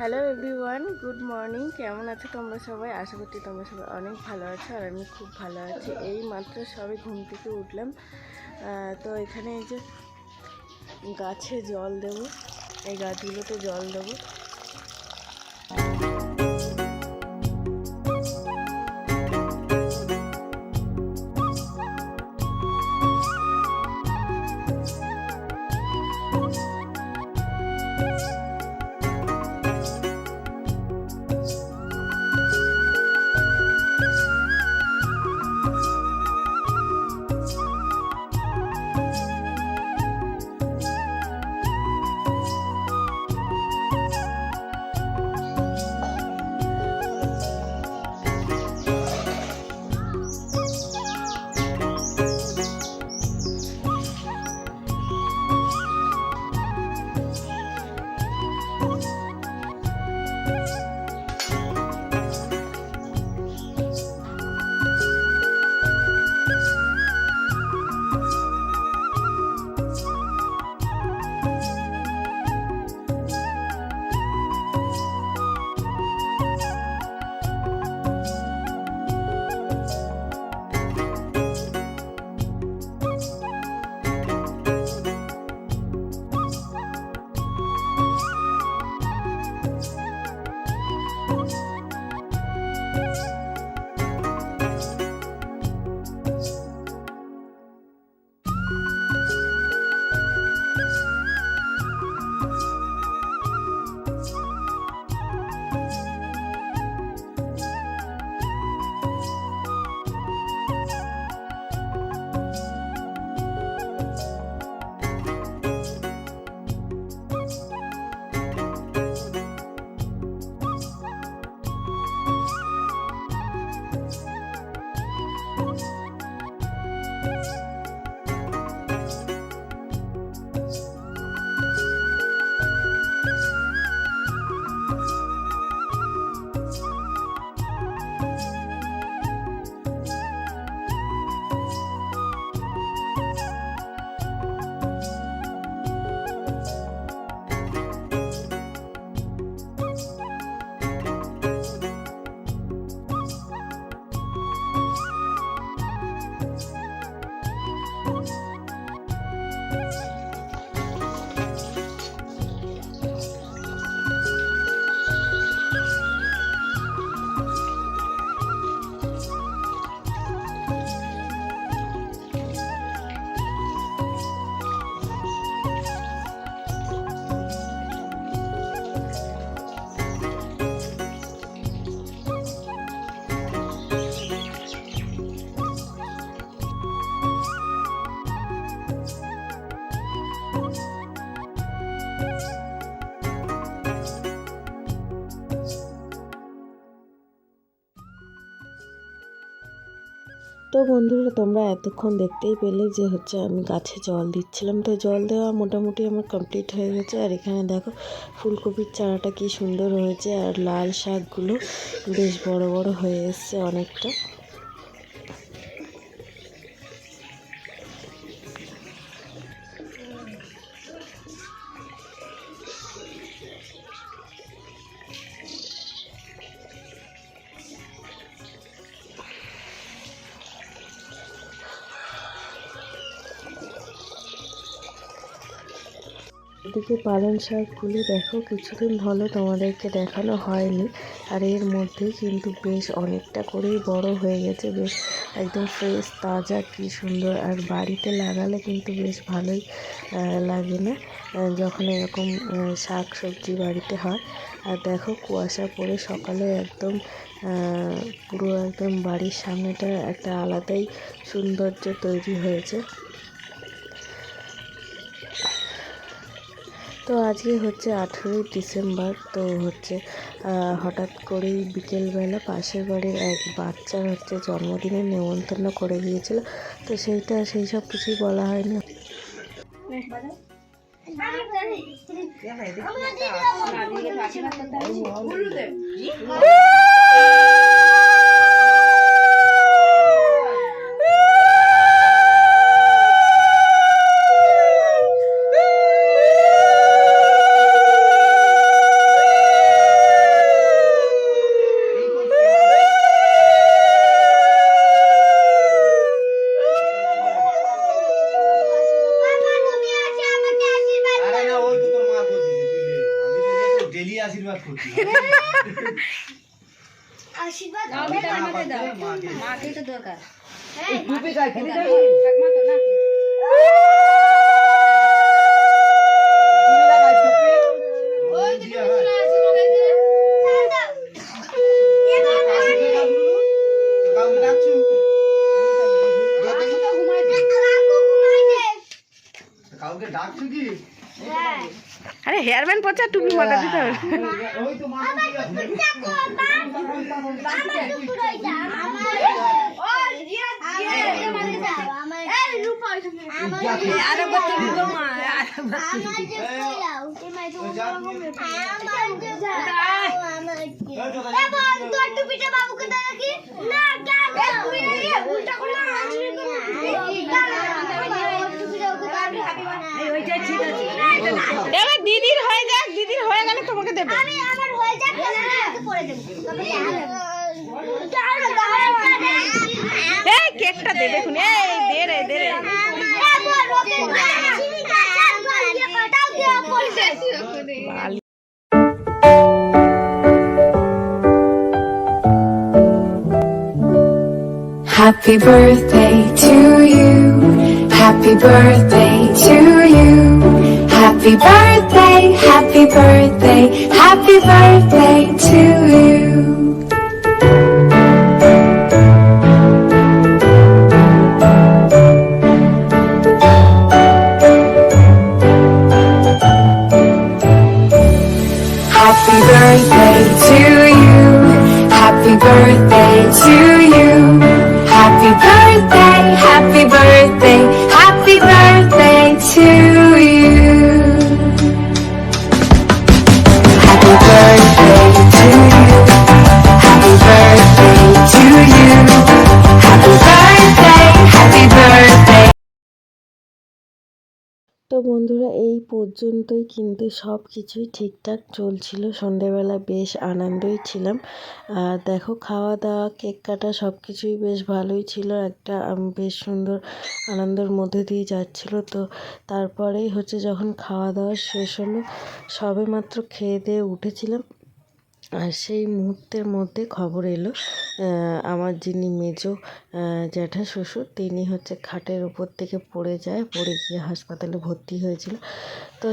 Hello everyone, good morning. কেমন আছো তোমরা সবাই? আশা করছি তোমরা সবাই অনেক ভালো আছো, আর আমি খুব ভালো আছি। এই মাত্র সবাই ঘুম থেকে উঠলাম। তো এখানে এই যে গাছে জল দেবো, এই গাছগুলোতে জল দেবো। তো বন্ধুরা, তোমরা এতক্ষণ দেখতেই পেলে যে আমি গাছে জল দিচ্ছিলাম। তো জল দেওয়া মোটামুটি আমার কমপ্লিট হয়ে গেছে। আর এখানে দেখো ফুলকপির চারাটা কি সুন্দর হয়েছে, আর লাল শাকগুলো বেশ বড় বড় হয়ে এসছে অনেকটা। এদিকে পালং শাকগুলো দেখো, কিছুদিন হলো তোমাদেরকে দেখানো হয়নি, আর এর মধ্যেই কিন্তু বেশ অনেকটা করেই বড় হয়ে গেছে। বেশ একদম ফ্রেশ তাজা, কি সুন্দর। আর বাড়িতে লাগালে কিন্তু বেশ ভালোই লাগে না যখন এরকম শাক সবজি বাড়িতে হয়। আর দেখো কুয়াশা পড়ে সকালে একদম পুরো একদম বাড়ির সামনেটা একটা আলাদাই সৌন্দর্য তৈরি হয়েছে। তো আজকে 18ই ডিসেম্বর। তো হঠাৎ করেই বিকেলবেলা পাশের বাড়ির এক বাচ্চার জন্মদিনের নেমন্তন্ন করে গিয়েছিল। তো সেই সব কিছুই বলা হয়নি। ডেলি আশীর্বাদ করছি। আশীর্বাদ হবে আমাকে দাও, মাকে তো দরকার। হ্যাঁ টুপি গায়ে খেলি না ঠাকমা তো না ওই যে পিছনে আছে মোবাইলে কাউকে ডাকছু কাউকে ডাকছু কি? আরে হেয়ার ব্যান্ড পচা টুপি মাথা দিতে হবে। ওই তো মানুষ এবার দিদির হয়ে যাক, দিদির হয়ে গেলে তোমাকে দেবে। এই কেকটা দে, দেখুন এই দে রে দে রে। Happy birthday to you. Happy birthday to you. Happy birthday, happy birthday, happy birthday to you. Happy birthday to you. Happy birthday to you. Happy birthday, happy birthday, happy birthday to you. Happy birthday to you. Happy birthday to you. Happy birthday, happy birthday. তো বন্ধুরা এই পর্যন্তই কিন্তু সব কিছুই ঠিকঠাক চলছিল। সন্ধেবেলা বেশ আনন্দই ছিলাম। আর দেখো খাওয়া দাওয়া কেক কাটা সব কিছুই বেশ ভালোই ছিল, একটা বেশ সুন্দর আনন্দের মধ্যে দিয়ে যাচ্ছিল। তো তারপরেই হচ্ছে যখন খাওয়া দাওয়া শেষ হলো, সবে মাত্র খেয়ে দিয়ে উঠেছিলাম, আর সেই মুহূর্তের মধ্যে খবর এলো আমার যিনি মেজো জ্যাঠা শ্বশুর, তিনি হচ্ছে খাটের উপর থেকে পড়ে যায়, পড়ে গিয়ে হাসপাতালে ভর্তি হয়েছিল। তো